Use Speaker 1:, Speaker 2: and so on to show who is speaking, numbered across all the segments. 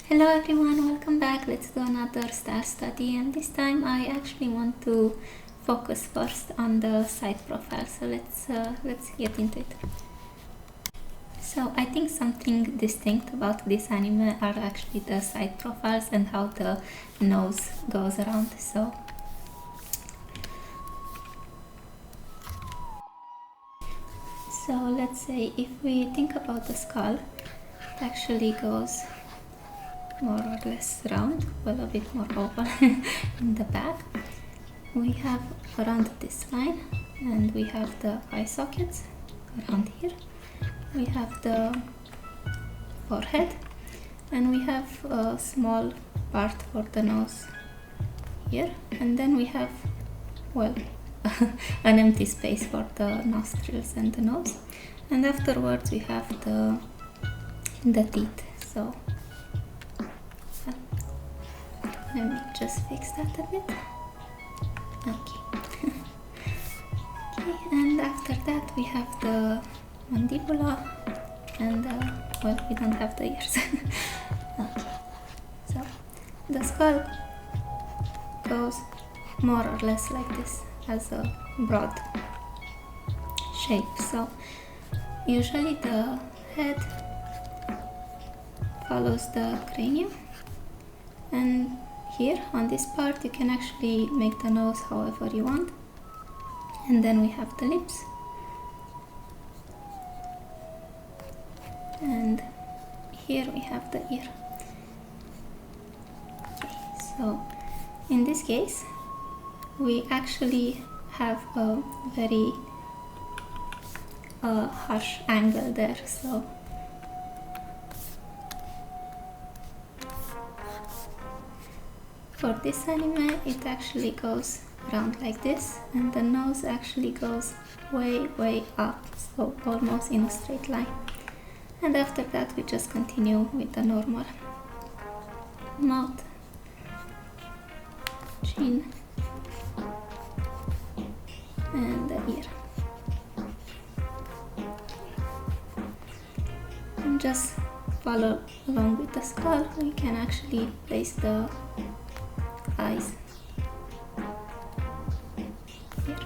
Speaker 1: Hello everyone, welcome back. Let's do another star study, and this time I actually want to focus first on the side profile. So let's get into it. So I think something distinct about this anime are actually the side profiles and how the nose goes around. So let's say if we think about the skull, it actually goes more or less round, well, a bit more oval in the back. We have around this line, and we have the eye sockets around here. We have the forehead, and we have a small part for the nose here, and then we have, well, an empty space for the nostrils and the nose, and afterwards we have the teeth. So let me just fix that a bit. Okay. Okay, and after that we have the mandibula, and well, we don't have the ears. Okay, so the skull goes more or less like this, as a broad shape. So usually the head follows the cranium, and here on this part you can actually make the nose however you want, and then we have the lips, and here we have the ear. Okay, so in this case we actually have a very harsh angle there. So for this anime it actually goes around like this, and the nose actually goes way up, so almost in a straight line. And after that we just continue with the normal mouth, chin, and the ear. And just follow along with the skull. We can actually place the eyes here.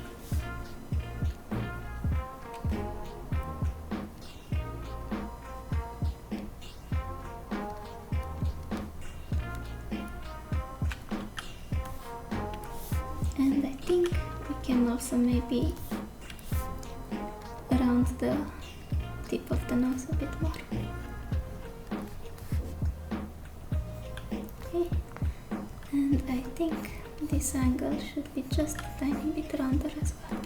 Speaker 1: And I think we can also maybe round the tip of the nose a bit more. Okay, and I think this angle should be just a tiny bit rounder as well.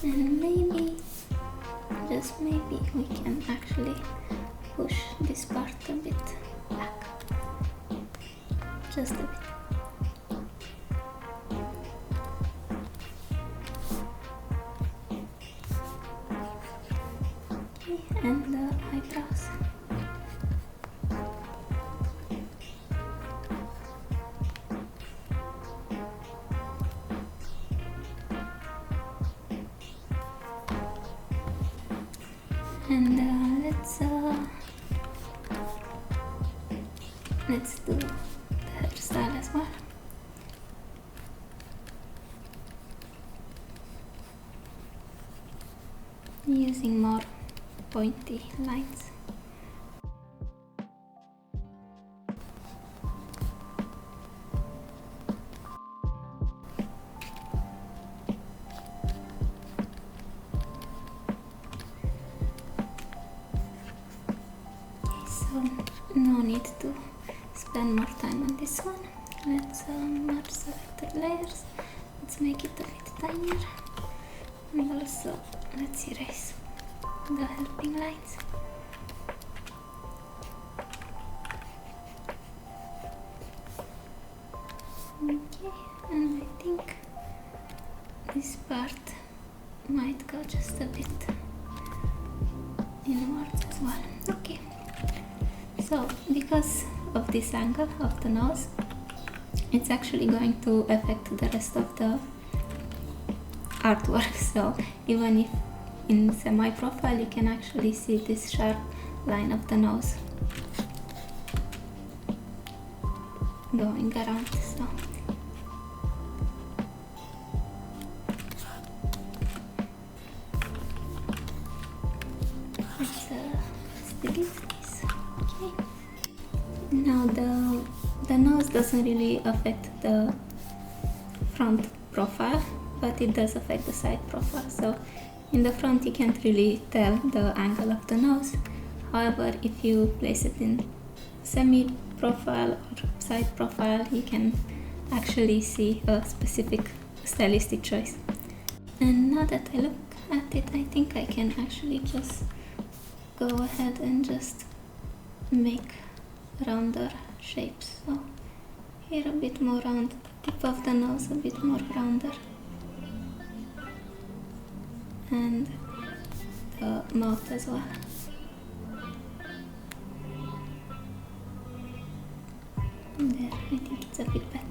Speaker 1: And maybe, just maybe, we can actually push this part a bit back, just a bit. Okay, and the eyebrows. And let's do the hairstyle as well. Using more pointy lines. So no need to spend more time on this one. Let's merge selected layers. Let's make it a bit tinier, and also let's erase the helping lines. Okay, and I think this part might go just a bit inwards as well. Okay, so because of this angle of the nose, it's actually going to affect the rest of the artwork. So even if in semi-profile you can actually see this sharp line of the nose going around. So let's delete this. Okay. Now the nose doesn't really affect the front profile, but it does affect the side profile. So in the front you can't really tell the angle of the nose. However, if you place it in semi-profile or side profile, you can actually see a specific stylistic choice. And now that I look at it, I think I can actually just go ahead and just make rounder shapes. So here a bit more round, tip of the nose a bit more rounder, and the mouth as well. There, I think it's a bit better.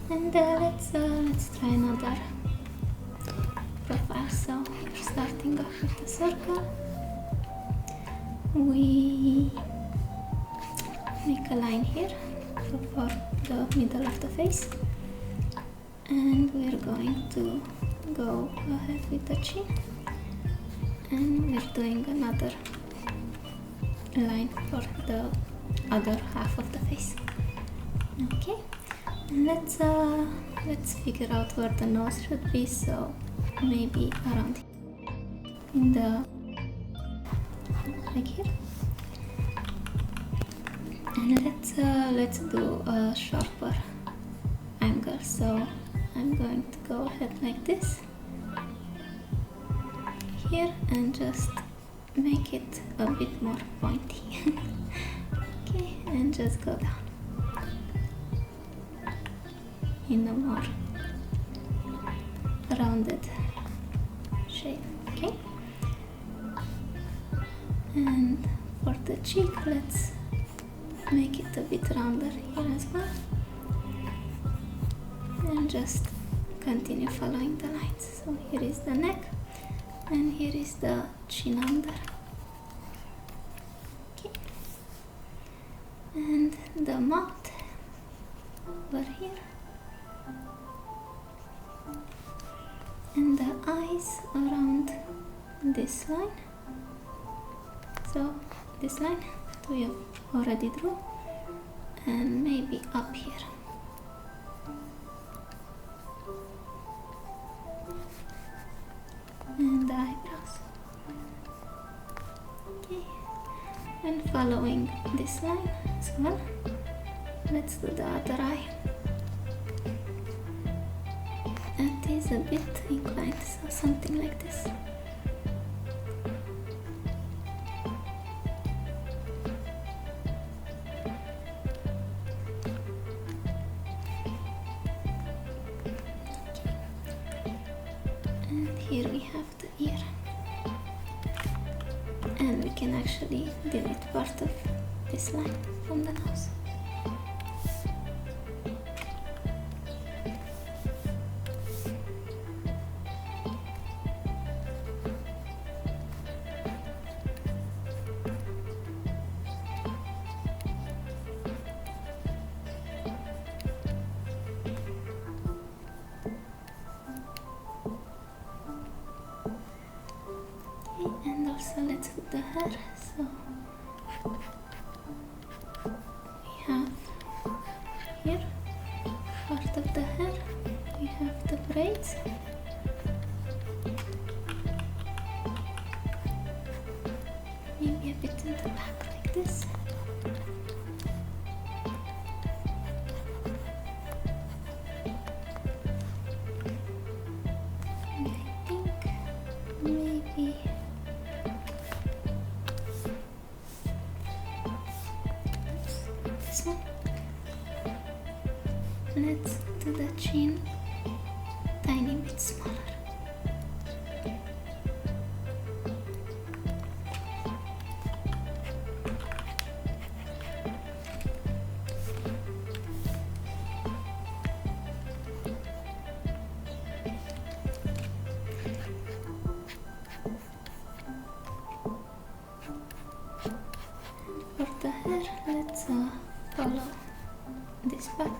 Speaker 1: And let's try another profile. So we're starting off with the circle. We make a line here for the middle of the face, and we're going to go ahead with the chin, and we're doing another line for the other half of the face. Okay. Let's figure out where the nose should be, so maybe around in the, like here. And let's do a sharper angle. So I'm going to go ahead like this here and just make it a bit more pointy. Okay, and just go down in a more rounded shape. Okay, and for the cheek, let's make it a bit rounder here as well, and just continue following the lines. So here is the neck, and here is the chin under. Okay, and the mouth over here, and the eyes around this line. So this line that we already drew, and maybe up here. And the eyebrows. Okay, and following this line as well, let's do the other eye. It is a bit inclined, so something like this. And here we have the ear. And we can actually delete part of this line from the nose. And also let's do the hair. So we have here part of the hair, we have the braids, maybe a bit in the back like this. And I think maybe this one. Let's do the chin tiny bit smaller. For the hair, let's follow this pattern.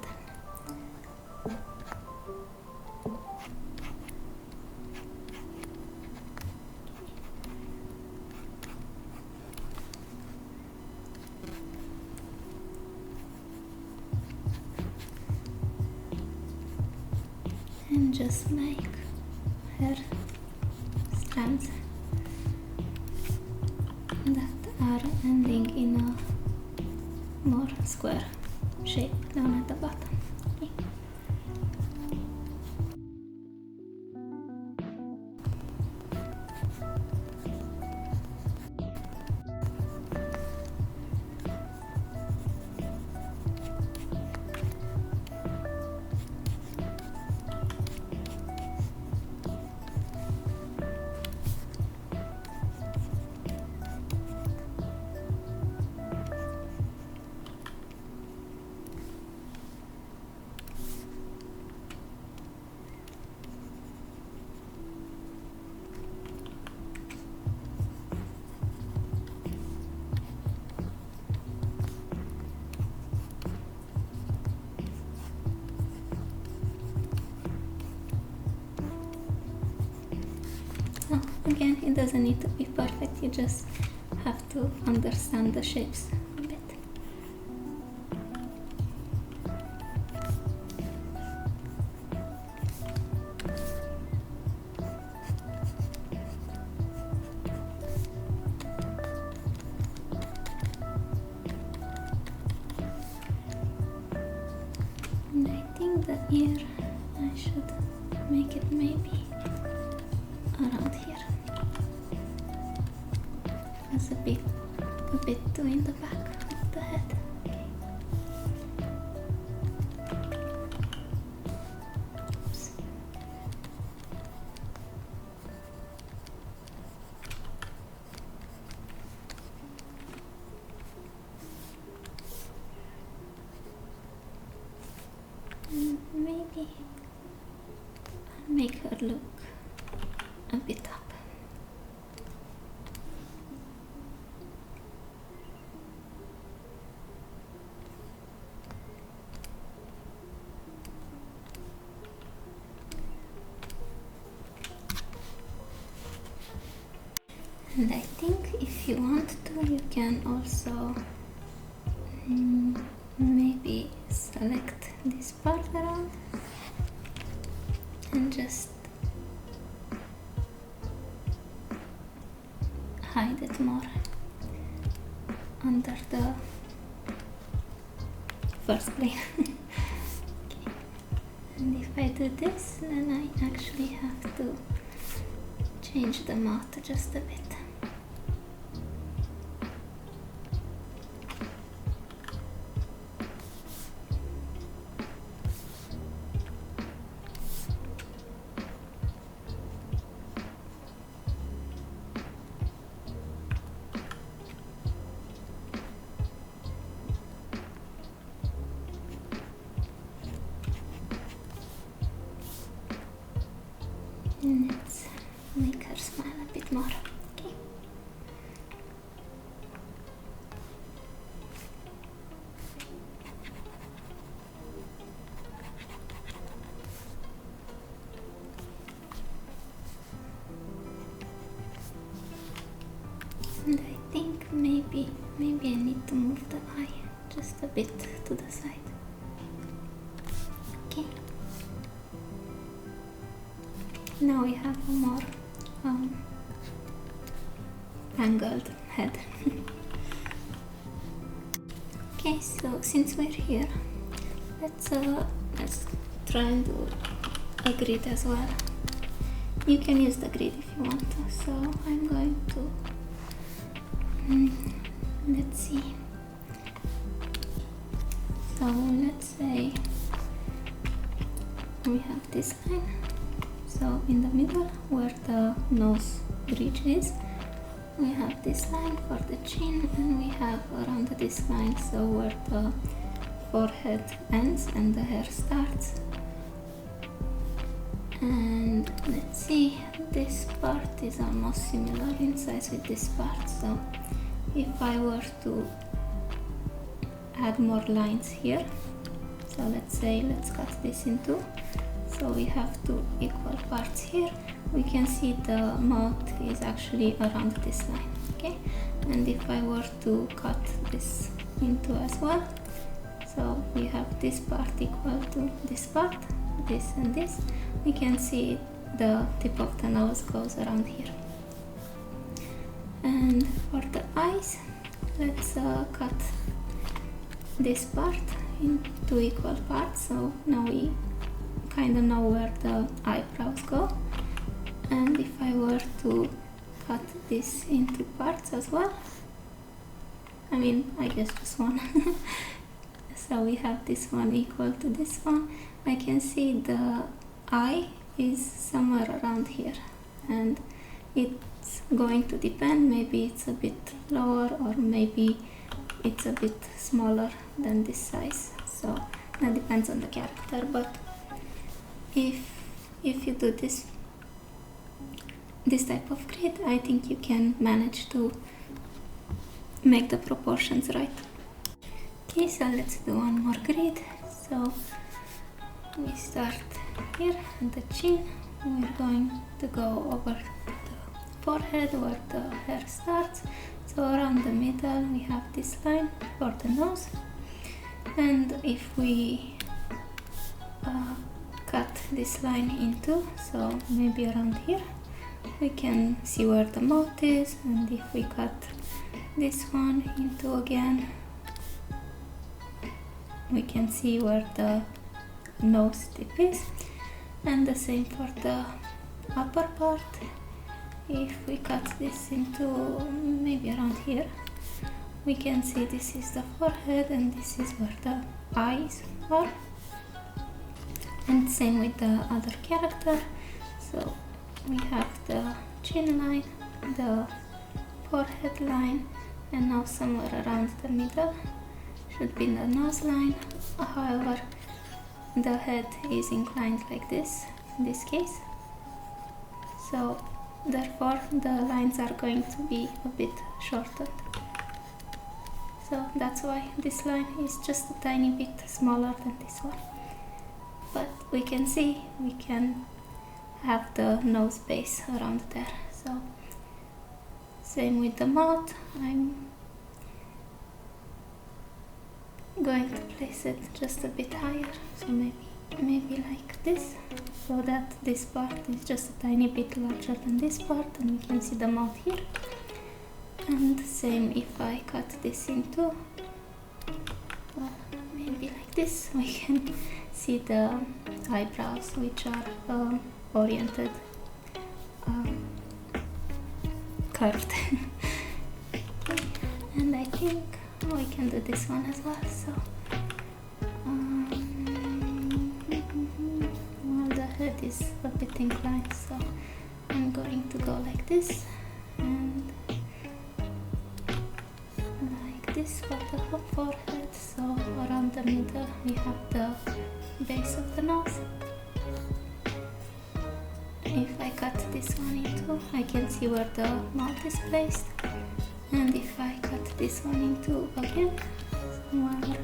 Speaker 1: And just make hair strands that are ending in a more square shape down at the bottom. Okay. Now, again, it doesn't need to be perfect, you just have to understand the shapes a bit. And I think the ear, I should make it maybe around here. That's a bit too in the back of the head. Okay. Oops. And maybe I'll make her look a bit up. And I think if you want to, you can also maybe select this part around and just hide it more under the first plane. Okay. And if I do this, then I actually have to change the mouth just a bit. And let's make her smile a bit more. Okay. And I think maybe I need to move the eye just a bit to the side. Okay. Now we have a more angled head. Okay, so since we're here, let's try and do a grid as well. You can use the grid if you want to. So I'm going to let's see. So let's say we have this line. So in the middle where the nose bridge is, we have this line for the chin, and we have around this line, so where the forehead ends and the hair starts. And let's see, this part is almost similar in size with this part, so if I were to add more lines here, so let's cut this in two, so we have two equal parts here. We can see the mouth is actually around this line, okay? And if I were to cut this in two as well, so we have this part equal to this part, this and this, we can see the tip of the nose goes around here. And for the eyes, let's cut this part in two equal parts, so now we kind of know where the eyebrows go. And if I were to cut this into parts as well, I mean, I guess just one. So we have this one equal to this one. I can see the eye is somewhere around here, and it's going to depend, maybe it's a bit lower or maybe it's a bit smaller than this size, so that depends on the character. But if you do this type of grid, I think you can manage to make the proportions right. Okay, so let's do one more grid. So we start here at the chin, we're going to go over the forehead where the hair starts, so around the middle we have this line for the nose, and if we cut this line in two, so maybe around here, we can see where the mouth is, and if we cut this one in two again, we can see where the nose tip is, and the same for the upper part. If we cut this into maybe around here, we can see this is the forehead and this is where the eyes are, and same with the other character. So we have the chin line, the forehead line, and now somewhere around the middle should be the nose line. However, the head is inclined like this in this case, so therefore the lines are going to be a bit shortened. So that's why this line is just a tiny bit smaller than this one. But we can see we can have the nose base around there. So same with the mouth. I'm going to place it just a bit higher, so maybe like this, so that this part is just a tiny bit larger than this part, and we can see the mouth here. And same if I cut this into, well, maybe like this, we can see the eyebrows, which are oriented, curved. And I think we can do this one as well. So well, the head is a bit inclined, so I'm going to go like this and like this for the forehead. So around the middle we have the base of the nose. If I cut this one in two, I can see where the mouth is placed, and if I cut this one in two again, somewhere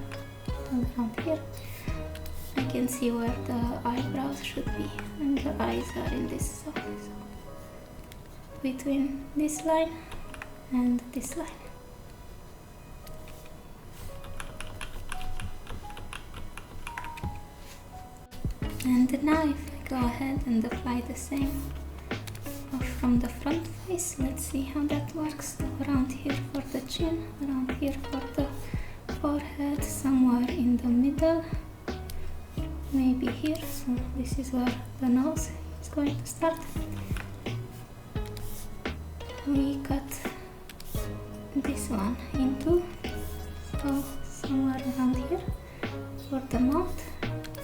Speaker 1: around here, I can see where the eyebrows should be, and the eyes are in this zone, so between this line and this line. And now if I go ahead and apply the same from the front face, let's see how that works. So around here for the chin, around here for the forehead, somewhere in the middle, maybe here, so this is where the nose is going to start. We cut this one in two, so somewhere around here for the mouth.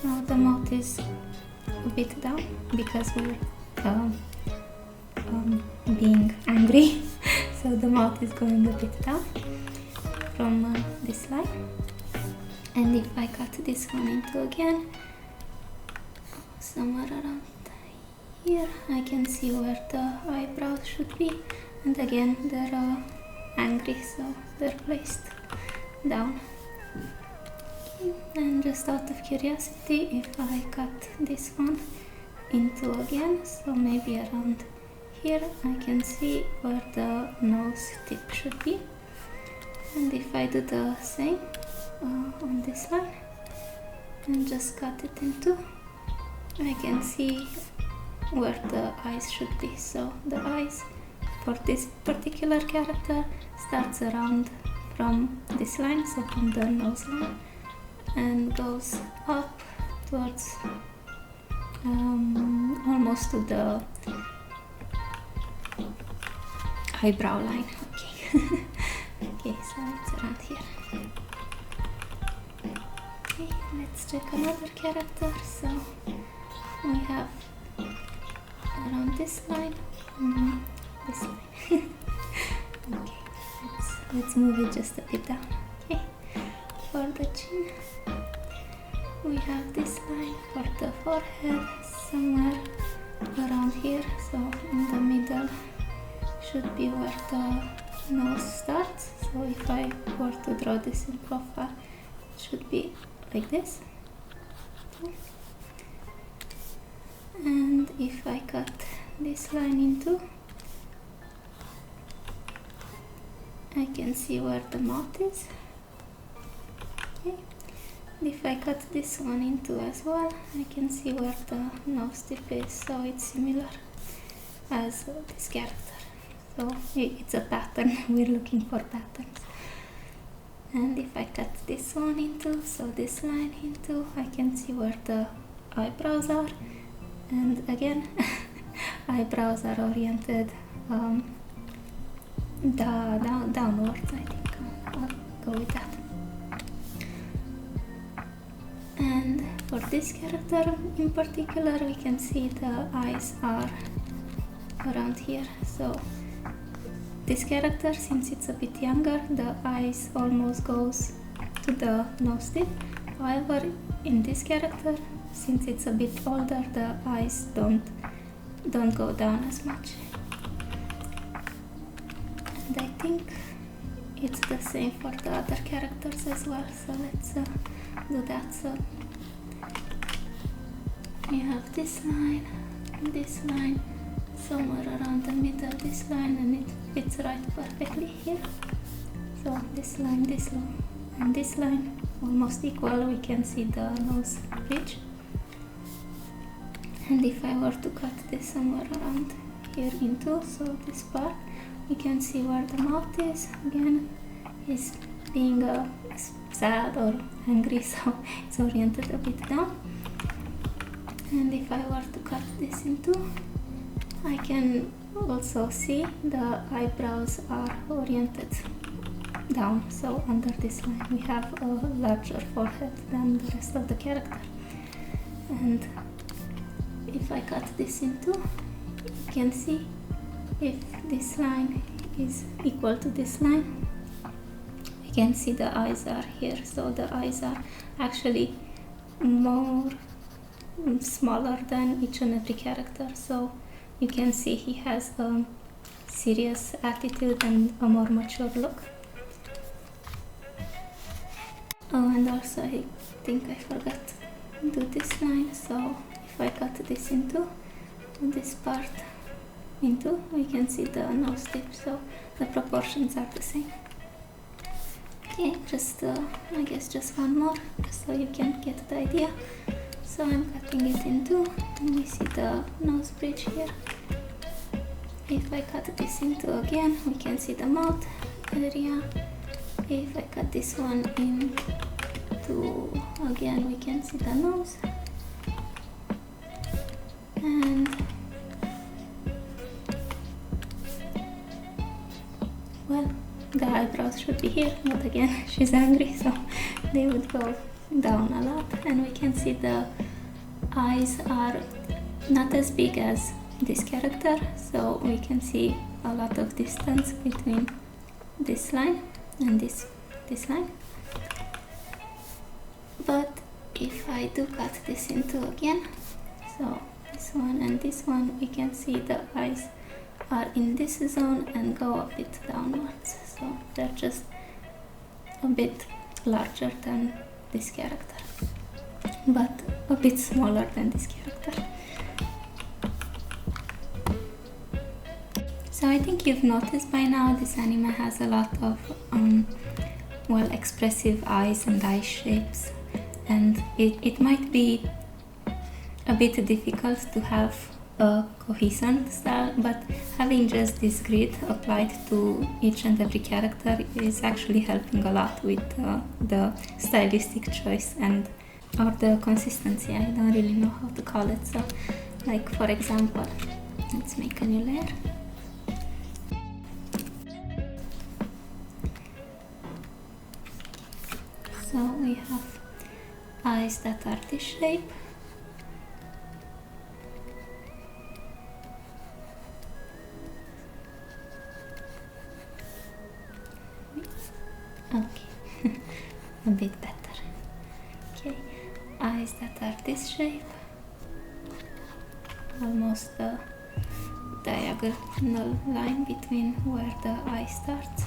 Speaker 1: Now the mouth is a bit down because we're being angry. So the mouth is going a bit down from this line. And if I cut this one into again, somewhere around here, I can see where the eyebrows should be. And again, they're angry, so they're placed down. Okay. And just out of curiosity, if I cut this one into again, so maybe around here, I can see where the nose tip should be. And if I do the same on this line and just cut it in two, I can see where the eyes should be. So the eyes for this particular character starts around from this line, so from the nose line, and goes up towards almost to the eyebrow line. Okay. Okay, so it's around here. Okay, let's check another character. So we have around this line, this line. Okay, let's move it just a bit down. Okay, for the chin, we have this line. For the forehead, somewhere around here, so in the middle should be where the nose starts. So if I were to draw this in profile, it should be like this. Okay. And if I cut this line in two, I can see where the mouth is. Okay. And if I cut this one in two as well, I can see where the nose tip is, so it's similar as this character. So it's a pattern, we're looking for patterns. And if I cut this one into, so this line into, I can see where the eyebrows are. And again, eyebrows are oriented downwards, I think. I'll go with that. And for this character in particular, we can see the eyes are around here. So this character, since it's a bit younger, the eyes almost goes to the nose tip. However, in this character, since it's a bit older, the eyes don't go down as much. And I think it's the same for the other characters as well. So let's do that. So we have this line, somewhere around the middle, this line, and it fits right perfectly here. So this line, and this line almost equal. We can see the nose bridge. And if I were to cut this somewhere around here in two, so this part, we can see where the mouth is. Again, is being sad or angry, so it's oriented a bit down. And if I were to cut this in two, I can also see the eyebrows are oriented down, so under this line we have a larger forehead than the rest of the character. And if I cut this in two, you can see if this line is equal to this line, we can see the eyes are here, so the eyes are actually more smaller than each and every character. So you can see he has a serious attitude and a more mature look. Oh, and also I think I forgot to do this line. So if I cut this into this part into, we can see the nose tip, so the proportions are the same. Okay, just I guess just one more, just so you can get the idea. So I'm cutting it in two, and we see the nose bridge here. If I cut this into again, we can see the mouth area. If I cut this one in two again, we can see the nose. And well, the eyebrows should be here, but again, she's angry, so they would go down a lot. And we can see the eyes are not as big as this character, so we can see a lot of distance between this line and this line. But if I do cut this into again, so this one and this one, we can see the eyes are in this zone and go a bit downwards, so they're just a bit larger than this character, but a bit smaller than this character. So I think you've noticed by now this anime has a lot of well, expressive eyes and eye shapes, and it might be a bit difficult to have a cohesion style, but having just this grid applied to each and every character is actually helping a lot with the stylistic choice and or the consistency. I don't really know how to call it. So like, for example, let's make a new layer. So we have eyes that are this shape, okay, a bit better. Okay, eyes that are this shape, almost the diagonal line between where the eye starts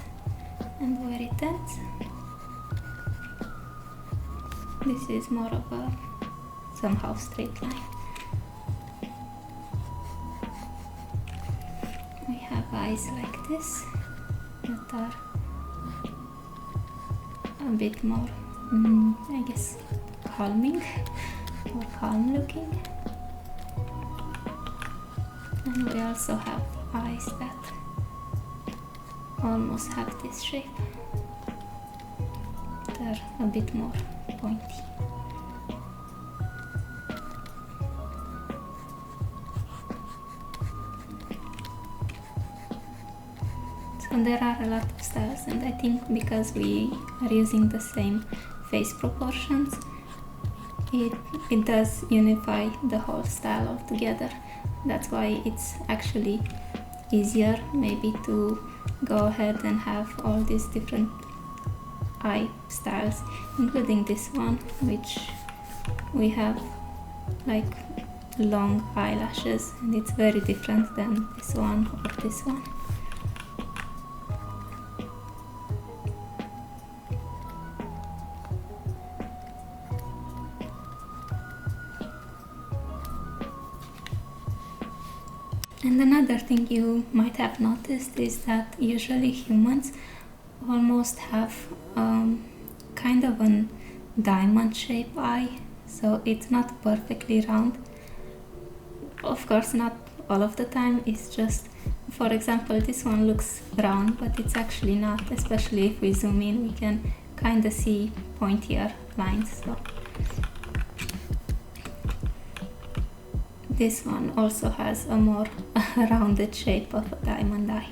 Speaker 1: and where it ends. This is more of a somehow straight line. We have eyes like this that are a bit more, I guess, calming or calm looking. And we also have eyes that almost have this shape. They're a bit more pointy. So there are a lot of styles, and I think because we are using the same face proportions, it does unify the whole style altogether. That's why it's actually easier maybe to go ahead and have all these different eye styles, including this one, which we have like long eyelashes, and it's very different than this one or this one. And another thing you might have noticed is that usually humans almost have kind of a diamond shaped eye, so it's not perfectly round. Of course, not all of the time. It's just, for example, this one looks round, but it's actually not. Especially if we zoom in, we can kind of see pointier lines. So this one also has a more rounded shape of a diamond eye.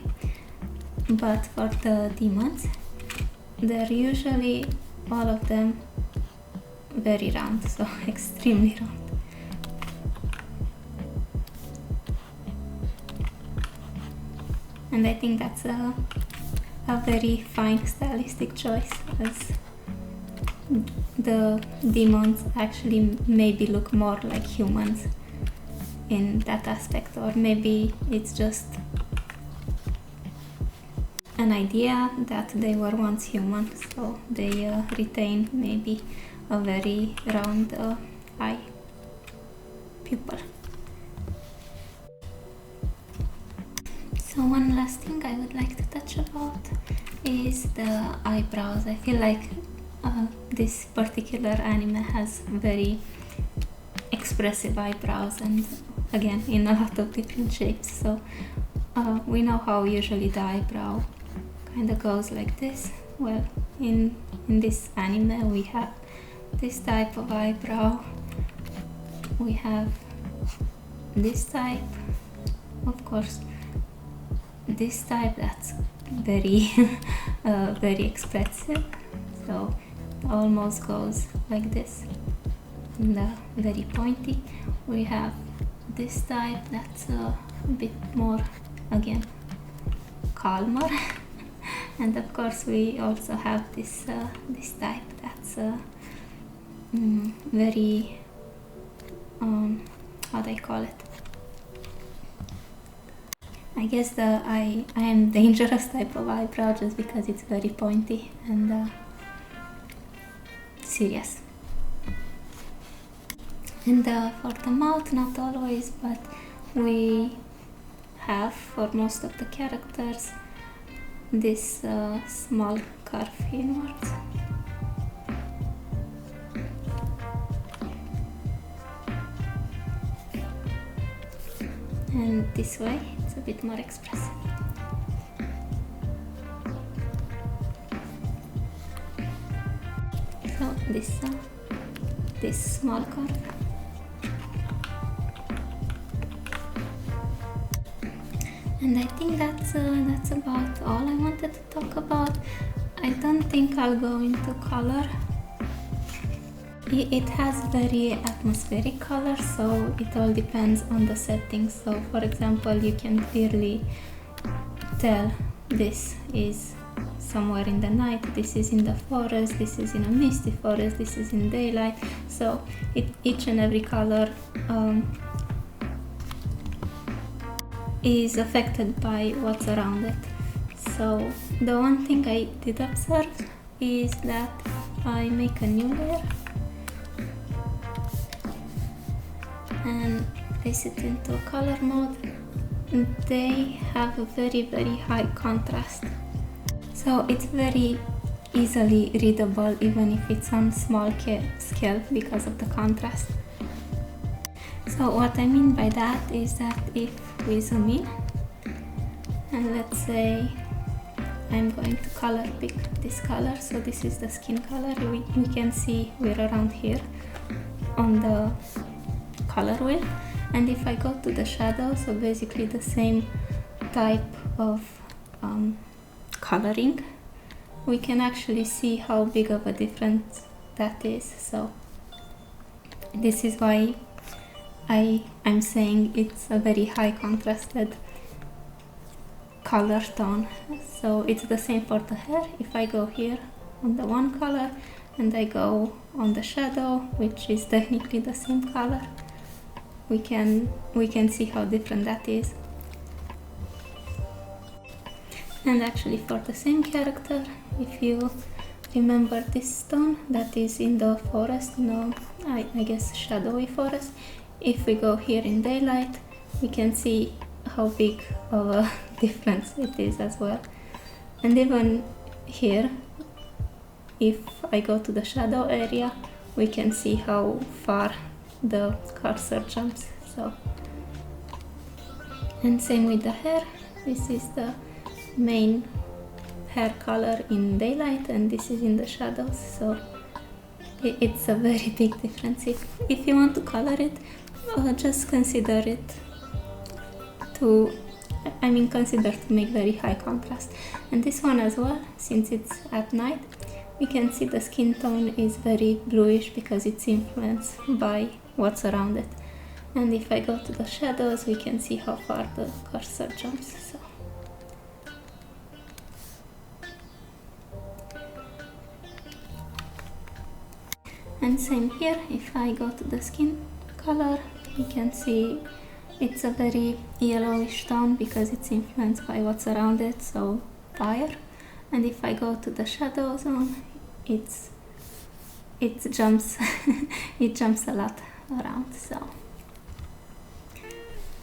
Speaker 1: But for the demons, they're usually all of them very round, so extremely round. And I think that's a very fine stylistic choice, as the demons actually maybe look more like humans in that aspect, or maybe it's just an idea that they were once human, so they retain maybe a very round eye pupil. So one last thing I would like to touch about is the eyebrows. I feel like this particular anime has very expressive eyebrows, and again in a lot of different shapes. So we know how usually the eyebrow kind of goes like this. Well, in this anime we have this type of eyebrow, we have this type, of course this type that's very very expressive, so it almost goes like this, and very pointy. We have this type that's a bit more, again, calmer. And of course we also have this type that's very, how do I call it? I guess I am dangerous type of eyebrow, just because it's very pointy and serious. And for the mouth, not always, but we have for most of the characters this small curve inwards. And this way it's a bit more expressive. So this small curve. And I think that's about all I wanted to talk about. I don't think I'll go into color. It has very atmospheric color, so it all depends on the settings. So for example, you can clearly tell this is somewhere in the night, this is in the forest, this is in a misty forest, this is in daylight. So each and every color is affected by what's around it. So the one thing I did observe is that if I make a new layer and place it into a color mode, they have a very, very high contrast. So it's very easily readable even if it's on small scale because of the contrast. So what I mean by that is that if we zoom in and let's say I'm going to color pick this color, so this is the skin color, we can see we're around here on the color wheel. And if I go to the shadow, so basically the same type of coloring, we can actually see how big of a difference that is. So this is why I'm saying it's a very high contrasted color tone. So it's the same for the hair. If I go here on the one color and I go on the shadow, which is technically the same color, we can see how different that is. And actually for the same character, if you remember this stone that is in the forest, I guess shadowy forest, if we go here in daylight, we can see how big of a difference it is as well. And even here, if I go to the shadow area, we can see how far the cursor jumps. So, and same with the hair. This is the main hair color in daylight and this is in the shadows. So it's a very big difference. If you want to color it, just consider to make very high contrast. And this one as well, since it's at night, we can see the skin tone is very bluish because it's influenced by what's around it. And if I go to the shadows, we can see how far the cursor jumps. So and same here, if I go to the skin color, you can see it's a very yellowish tone because it's influenced by what's around it, so fire. And if I go to the shadow zone, it jumps it jumps a lot around. So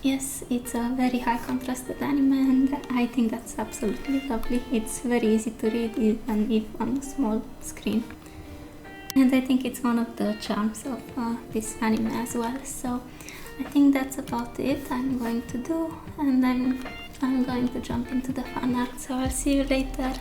Speaker 1: yes, it's a very high contrasted anime and I think that's absolutely lovely. It's very easy to read even if on a small screen. And I think it's one of the charms of this anime as well. So I think that's about it I'm going to do, and I'm going to jump into the fan art. So I'll see you later.